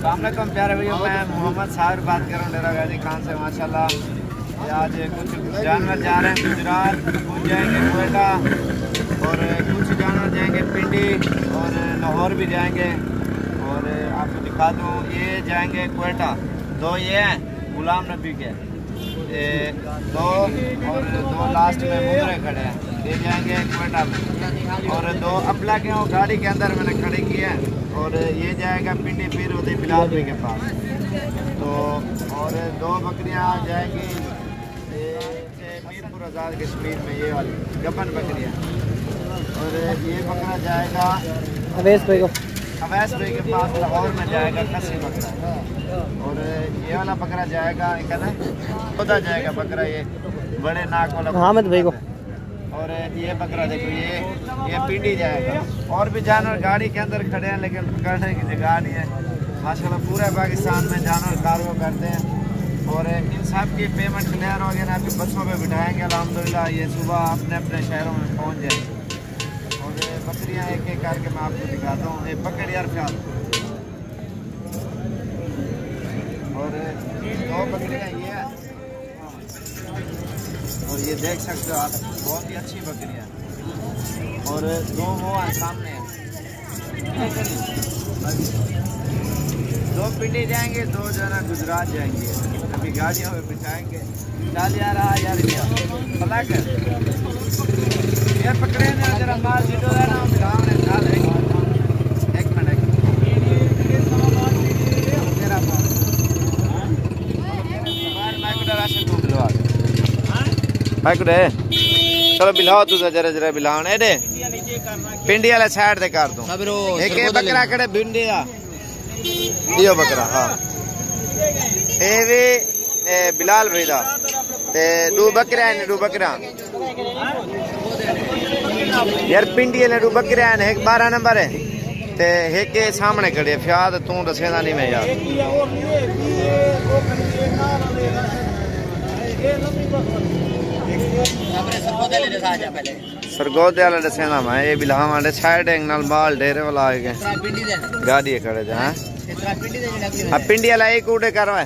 अस्सलामुअलैकुम प्यारे भैया, मैं मोहम्मद साहिर बात कर रहा हूँ डेरा गाजी खान से। माशाल्लाह आज कुछ जानवर जा रहे हैं गुजरात, कुछ जाएंगे कोयटा और कुछ जानवर जाएंगे पिंडी और लाहौर भी जाएंगे। और आपको दिखा दूँ, ये जाएंगे कोयटा, दो ये हैं गुलाम नबी के, दो और दो लास्ट में मुंदरे खड़े हैं, ये जाएंगे कोयटा में। और दो अपला के वो गाड़ी के अंदर मैंने खड़े किए हैं और ये जाएगा पिंडी फिर उधर बिलाल भाई के पास। तो और दो बकरियां जाएंगी मीरपुर आज़ाद कश्मीर में, ये वाली गबन बकरियां। और ये बकरा जाएगा अवैस भाई के पास लाहौर में जाएगा खसी बकरा। और ये वाला बकरा जाएगा खुदा जाएगा बकरा, ये बड़े नाक वाला हामिद भाई को। और ये बकरा देखो, ये पिंडी जाएगा। और भी जानवर गाड़ी के अंदर खड़े हैं लेकिन पकड़ने की जगह नहीं है। माशाल्लाह पूरे पाकिस्तान में जानवर कार्गो करते हैं। और इन सब की पेमेंट क्लियर हो गया ना, अभी बसों पे बिठाएंगे अल्हम्दुलिल्लाह, ये सुबह अपने अपने शहरों में पहुंच जाएंगे। और बकरियां एक एक करके मैं आपको दिखाता हूँ। ये पकड़ यार ख्याल। और दो बकरियां ये है और ये देख सकते हो आप, बहुत ही अच्छी बकरियां। और दो वो है सामने है, दो पिंडी जाएंगे, दो जो है ना गुजरात जाएंगे। अभी गाड़ियों में बिठाएंगे। चल यार यार पलक ये पकड़े ने जरा माल जीतो है ना, गाँव ने चाल एक मिनट तेरा माल चलो बिलाओ तू जरा जरा बिलाओ ने दे पिंडी वाले साइड से कर दूं। एक बकरा कड़े भिंडी यो बकरा, हाँ ये भी बिलाल भाई दा ते दो बकरा है, दो बकरा यार पिंडी वाले दो बकरा है। एक 12 नंबर है ते एक के सामने खड़े फ्याद तू दसेदा नहीं मैं यार। सरगोदे वाले दसेना मैं ये बिलाव वाले साइड नाल बाल ढेरे वाला आ गए गाड़ी खड़े जा। हाँ पिंडी वाला एक उड़े करवा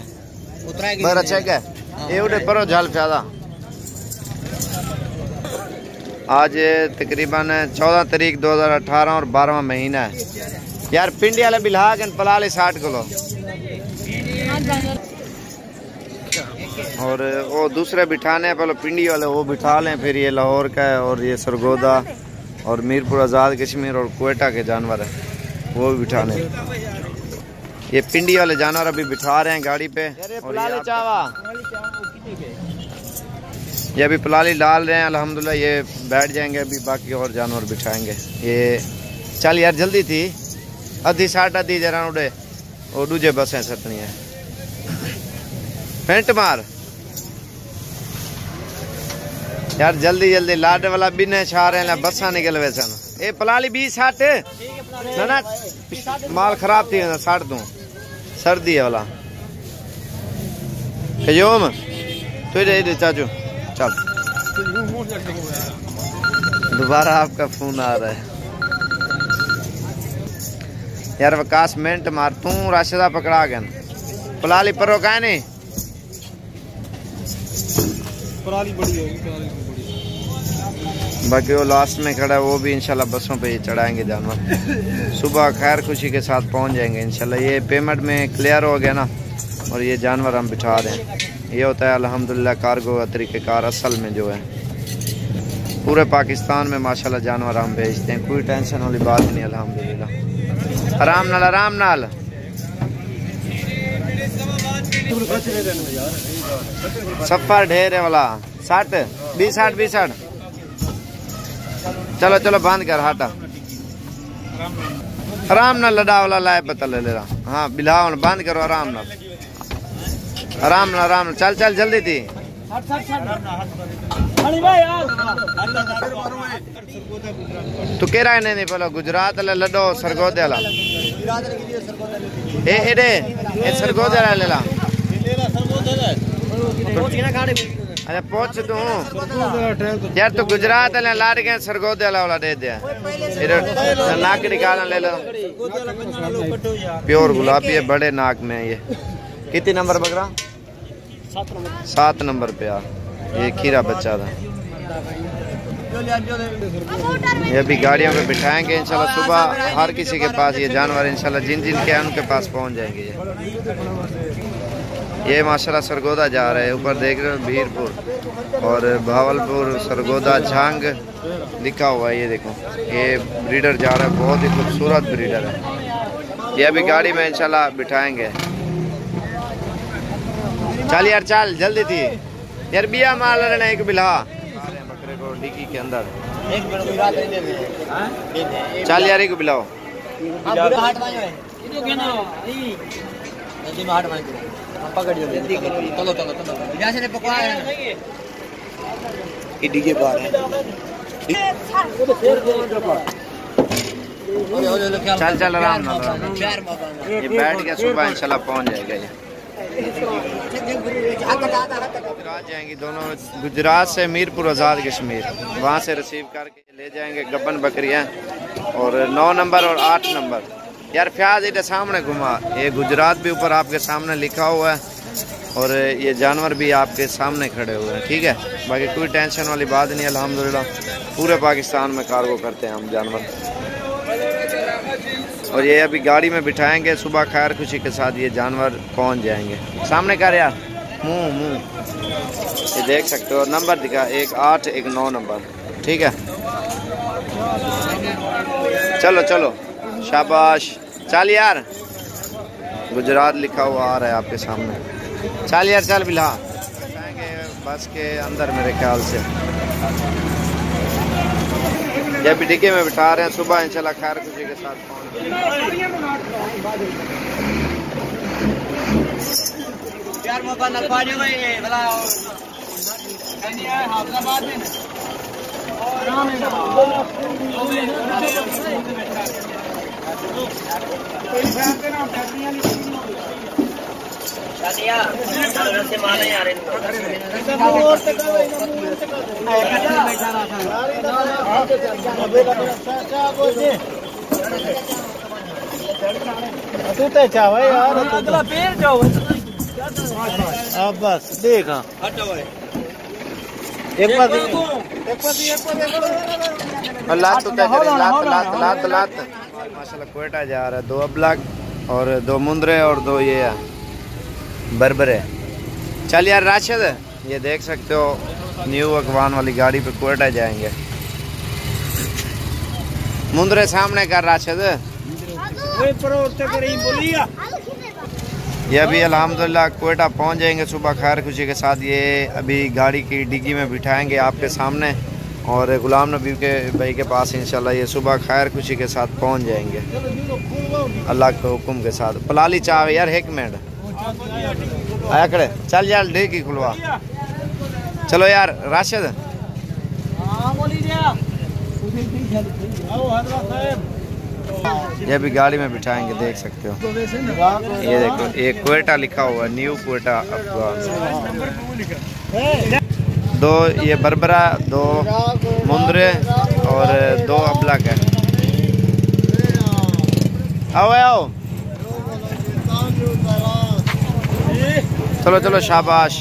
बड़ा चेक है, ये उड़े परो झाल फ्यादा। आज तकरीबन 14 तारीख 2018 और 12वां महीना है यार। पिंडी वाले बिल्हा के पलाले 60 किलो। और वो दूसरे बिठाने पहले पिंडी वाले वो बिठा लें, फिर ये लाहौर का है और ये सरगोदा और मीरपुर आज़ाद कश्मीर और कोयटा के जानवर है वो भी बिठाने। ये पिंडी वाले जानवर अभी बिठा रहे हैं गाड़ी पे। और ये अभी पलाली डाल रहे हैं अल्हम्दुलिल्लाह, ये बैठ जाएंगे अभी, बाकी और जानवर बिठाएंगे। ये चल यार जल्दी थी आधी 8:30 जरा उड़े वो दूजे बसें सतनी है फेंट मार यार जल्दी जल्दी लाड वाला बिने छा रहे हैं बसा निकल वे सन। ये पलाली 20-60 ना माल खराब थी 60 दूं सर्दी है वाला कयोम तो दे चाचू। चल दोबारा आपका फोन आ रहा है यार। वकास मिनट मार तू राशिदा पकड़ा गया पलाली परो का नहीं पराली बड़ी होगी, बाकी वो लास्ट में खड़ा है वो भी इंशाल्लाह बसों पे ही चढ़ाएंगे जानवर। सुबह खैर खुशी के साथ पहुंच जाएंगे इंशाल्लाह। ये पेमेंट में क्लियर हो गया ना और ये जानवर हम बिठा रहे हैं। ये होता है अल्हम्दुलिल्लाह कार्गो का तरीक़ेकार असल में जो है। पूरे पाकिस्तान में माशाल्लाह जानवर हम भेजते हैं, कोई टेंशन वाली बात नहीं अल्हम्दुलिल्लाह। आराम नाल आराम नाल। सफर ढेरे वाला 60 20-60 चलो चलो बंद कर हटा आराम नाल लड़ा वाला लाए पता ले रहा। हाँ बिलाव बंद करो आराम नाल चल चल जल्दी थी। तू कह रहा है नहीं पहले गुजरात वाला लड्डो सरगोदे वाला सरगोदे वाला ले ला अच्छा पहुंच दूं यार, तो गुजरात वाले लाड गए सरगोदे वाला दे दिया। नाक निकालना ले लो, प्योर गुलाबी है, बड़े नाक में है ये। कितनी नंबर बकरा? 7 नंबर पे यार, ये खीरा बच्चा था। ये भी गाड़ियों पे बिठाएंगे इंशाल्लाह। सुबह हर किसी के पास ये जानवर इंशाल्लाह जिन जिन के हैं उनके पास पहुंच जाएंगे। ये माशाल्लाह सरगोदा जा रहे हैं, ऊपर देख रहे हो भीरपुर और भावलपुर सरगोदा झांग लिखा हुआ है। ये देखो ये ब्रीडर जा रहा है, बहुत ही खूबसूरत ब्रीडर है। ये अभी गाड़ी में इंशाल्लाह बिठाएंगे। चल यार चल जल्दी थी यार, बिया माल रहे एक बिल्हा बकरे को डिक्की के अंदर। चल यार एक बिलाओ। चल चल आराम ना, ये बैठ के सुबह इंशाल्लाह पहुंच जाएगा। ये गुजरात जाएंगी दोनों, गुजरात से मीरपुर आज़ाद कश्मीर, वहाँ से रिसीव करके ले जाएंगे गब्बन बकरियाँ। और 9 नंबर और 8 नंबर यार फ्याज इधर सामने घुमा। ये गुजरात भी ऊपर आपके सामने लिखा हुआ है और ये जानवर भी आपके सामने खड़े हुए हैं, ठीक है। बाकी कोई टेंशन वाली बात नहीं, अल्हम्दुलिल्लाह पूरे पाकिस्तान में कार्गो करते हैं हम जानवर। और ये अभी गाड़ी में बिठाएंगे, सुबह खैर खुशी के साथ ये जानवर पहुंच जाएंगे। सामने कर यार मुंह ये देख सकते हो, नंबर दिखा 1 8 1 9 नंबर, ठीक है। चलो चलो शाबाश, चल यार, गुजरात लिखा हुआ आ रहा है आपके सामने। चल यार चल बिल्हा, बस के अंदर मेरे ख्याल से। ये भी डिक्की में बिठा रहे हैं, सुबह इंशाल्लाह खैर खुशी के साथ पहुंच। अब बस देखा एक बार लात माशाल्लाह कोयटा जा रहा है। 2 अबलग और 2 मुंदरे और 2 ये बरबरे। चल यार राशिद, ये देख सकते हो न्यू अकवान वाली गाड़ी पे कोयटा जाएंगे। मुंदरे सामने कर राशिद। ये अभी अल्हम्दुलिल्लाह कोयटा पहुंच जाएंगे सुबह खैर खुशी के साथ। ये अभी गाड़ी की डिग्गी में बिठाएंगे आपके सामने और गुलाम नबी के भाई के पास इंशाल्लाह ये सुबह खैर खुशी के साथ पहुंच जाएंगे अल्लाह के हुक्म के साथ। पलाली चाव यार 1 मिनट आया खड़े, चल यार डिग्गी खुलवा। चलो यार राशिद, ये भी गाड़ी में बिठाएंगे, देख सकते हो। ये देखो एक कोयटा लिखा हुआ है, न्यू कोयटा अफगान। 2 ये बरबरा, 2 मुंदरे और 2 अबलग है। आओ आओ, चलो चलो शाबाश।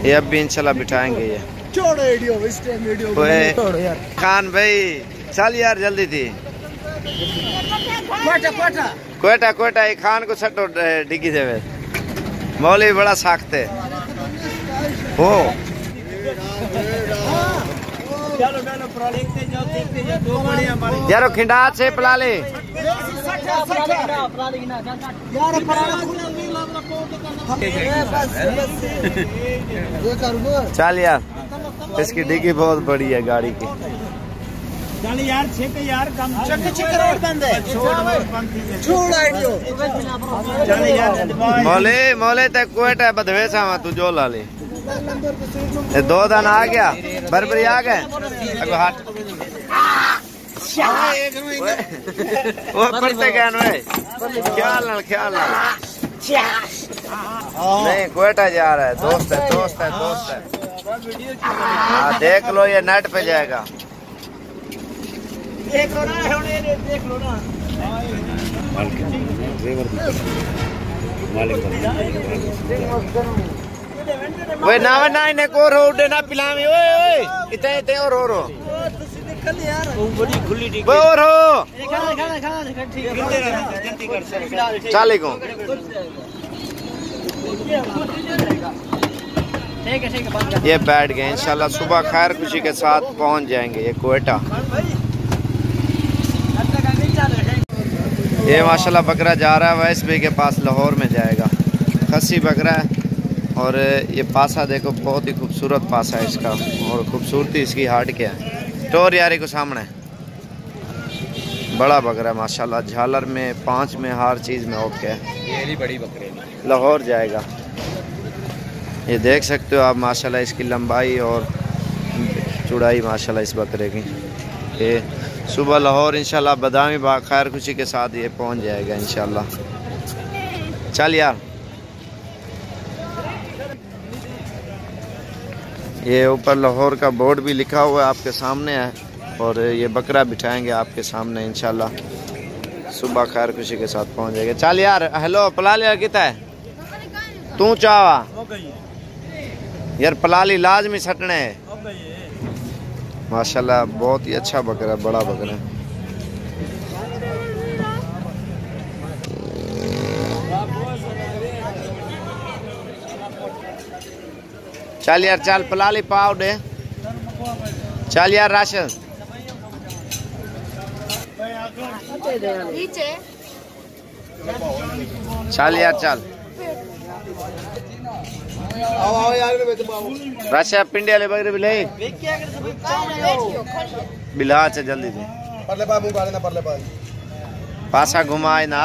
ये अब भी इंशाल्लाह बिठाएंगे। ये खान भाई चल यार जल्दी थी। कोयटा कोयटा ये खान को छटो डिग्गी देवे, मौली बड़ा साखते हो। यारो खिंडात से पला ले। चल यार, इसकी डिग्गी बहुत बड़ी है गाड़ी की। चल यार छेक यार कम चल यार मोले मोले तक कोयटा बधवे सामा तू जो ला ले। 2 दाना आ गया, बरबरी आ गए। अगो हाथ वो पड़ते गए ख्याल ना नहीं क्वेटा जा रहा है, दोस्त है दोस्त है दोस्त है। हाँ देख लो ये नेट पे जाएगा। देख लो ना, देख लो ना। वे ना ना इन्हें को रोड ना पिलामी ओए ओए इतने इतने और रो निकल यार, वो बड़ी खुली टिकट वो और हो चाले को ये बैठ गए। इंशाल्लाह सुबह खैर खुशी के साथ पहुंच जाएंगे ये क्वेटा। ये माशाल्लाह बकरा जा रहा है वैस भाई के पास, लाहौर में जाएगा। खस्सी बकरा है और ये पासा देखो, बहुत ही खूबसूरत पासा है इसका और खूबसूरती इसकी हार्ट क्या है। टोर यारी को सामने बड़ा बकरा है माशाल्लाह, झालर में, पाँच में, हर चीज़ में ओके है। ये बड़ी बकरी लाहौर जाएगा। ये देख सकते हो आप माशाल्लाह इसकी लंबाई और चौड़ाई माशाल्लाह इस बकरे की। ये सुबह लाहौर इंशाल्लाह बादामी बाग खैर खुशी के साथ ये पहुंच जाएगा इंशाल्लाह। चल यार ये ऊपर लाहौर का बोर्ड भी लिखा हुआ है आपके सामने है और ये बकरा बिठाएंगे आपके सामने इंशाल्लाह। सुबह खैर खुशी के साथ पहुंच जाएगा। चल यार हेलो पलाली कितना है तू चावा यार, पलाली लाजमी सटने है माशाल्लाह। बहुत ही अच्छा बकरा, बड़ा बकरा। चल यार चल पलाली पाव दे, चल यार राशन चल यार चल राशा पिंडे वाले बकरे बिले बिला से जल्दी से पासा घुमाए ना,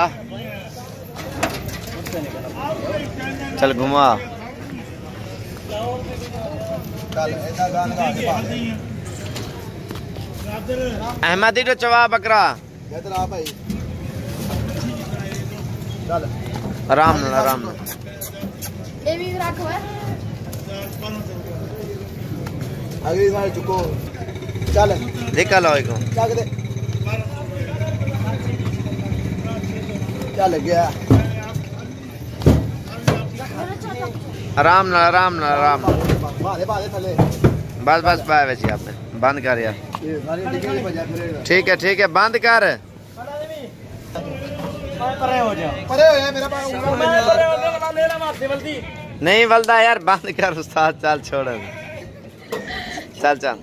चल घुमा। अहमदी तो चवा बकरा आराम न आराम न चल देखा लो चल गया आराम न आराम न आराम। बस बस पाए वैसे आपने बंद कर यार। ठीक है बंद कर। नहीं बलदा यार बंद कर उस्ताद, चल छोड़ चल चल।